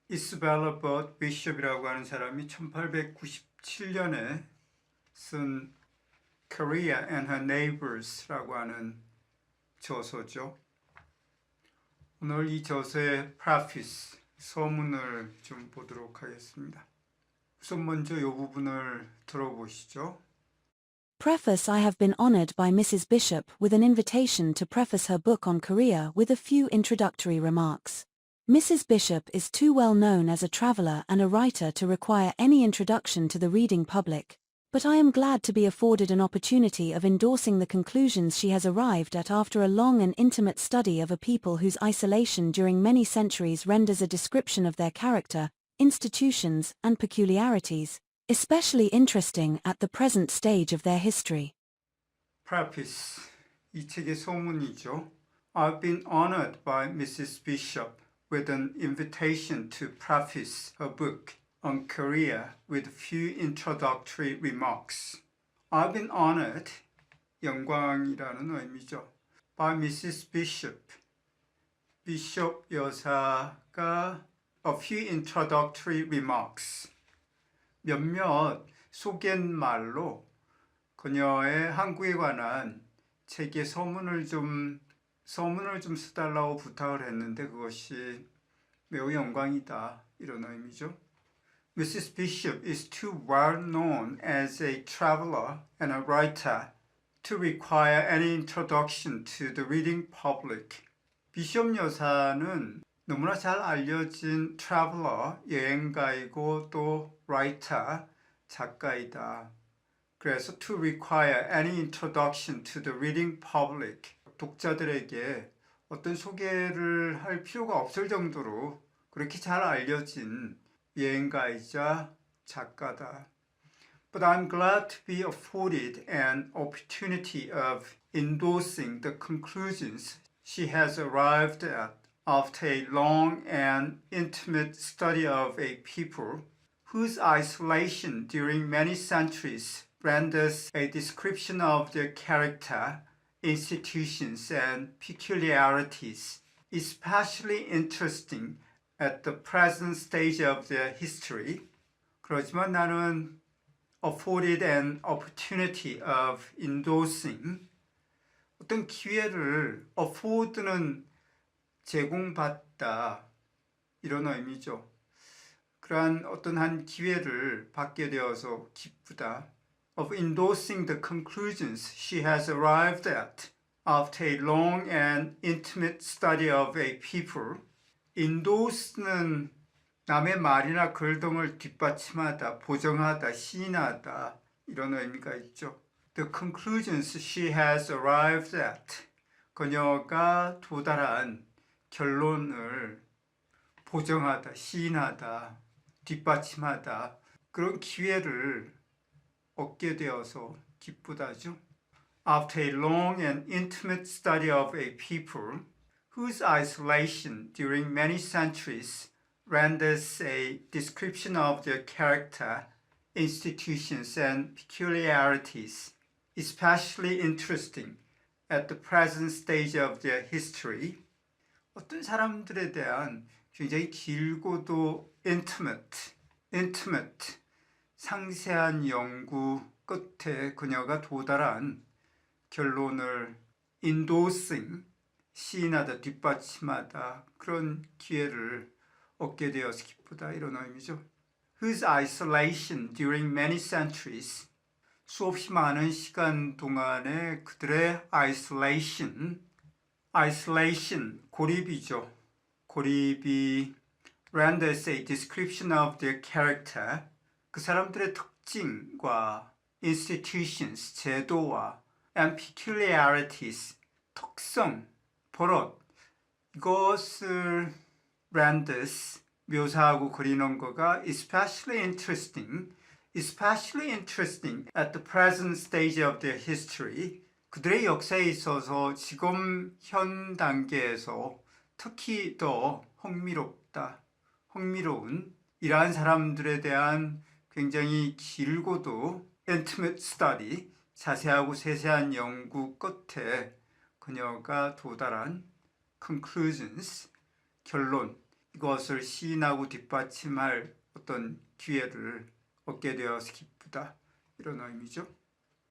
이스벨라 버드 비숍이라고 하는 사람이 1897년에 쓴 Korea and Her Neighbors라고 하는 저서죠. 오늘 이 저서의 preface, 서문을 좀 보도록 하겠습니다. 우선 먼저 이 부분을 들어보시죠. Preface. I have been honored by Mrs. Bishop with an invitation to preface her book on Korea with a few introductory remarks. Mrs. Bishop is too well known as a traveler and a writer to require any introduction to the reading public, but I am glad to be afforded an opportunity of endorsing the conclusions she has arrived at after a long and intimate study of a people whose isolation during many centuries renders a description of their character, institutions, and peculiarities especially interesting at the present stage of their history. Preface, 이 책의 소문이죠. I've been honored by Mrs. Bishop with an invitation to preface her book on Korea with a few introductory remarks. I've been honored, 영광이라는 의미죠. by Mrs. Bishop, 비숍 여사가 a few introductory remarks. 몇몇 소개말로 그녀의 한국에 관한 책의 서문을 좀 써달라고 부탁을 했는데 그것이 매우 영광이다 이런 의미죠. Mrs. Bishop is too well known as a traveler and a writer to require any introduction to the reading public. 비숍 여사는 너무나 잘 알려진 traveler, 여행가이고 또 writer, 작가이다. 그래서 to require any introduction to the reading public, 독자들에게 어떤 소개를 할 필요가 없을 정도로 그렇게 잘 알려진 여행가이자 작가다. But I'm glad to be afforded an opportunity of endorsing the conclusions she has arrived at after a long and intimate study of a people whose isolation during many centuries renders a description of their character, institutions, and peculiarities especially interesting at the present stage of their history. 그렇지만 나는 afforded an opportunity of endorsing, 어떤 기회를 afford는 제공받다 이런 의미죠. 그러한 어떤 한 기회를 받게 되어서 기쁘다. Of endorsing the conclusions she has arrived at after a long and intimate study of a people. endorse는 남의 말이나 글 등을 뒷받침하다, 보정하다, 시인하다 이런 의미가 있죠. The conclusions she has arrived at. 그녀가 도달한 결론을 보정하다, 시인하다, 뒷받침하다 그런 기회를 얻게 되어서 기쁘다죠. After a long and intimate study of a people whose isolation during many centuries renders a description of their character, institutions, and peculiarities especially interesting at the present stage of their history. 어떤 사람들에 대한 굉장히 길고도 intimate, 상세한 연구 끝에 그녀가 도달한 결론을 endorsing, 시인하다, 뒷받침하다 그런 기회를 얻게 되어서 기쁘다 이런 의미죠. Whose isolation during many centuries, 수없이 많은 시간 동안에 그들의 isolation, 고립이죠. 고립이 renders a description of their character, 그 사람들의 특징과 institutions, 제도와 and peculiarities, 특성, 버릇, 이것을 renders, 묘사하고 그리는 거가 especially interesting at the present stage of their history, 그들의 역사에 있어서 지금 현 단계에서 특히 더 흥미로운 이러한 사람들에 대한 굉장히 길고도 intimate study, 자세하고 세세한 연구 끝에 그녀가 도달한 conclusions, 결론, 이것을 시인하고 뒷받침할 어떤 기회를 얻게 되어서 기쁘다. 이런 의미죠.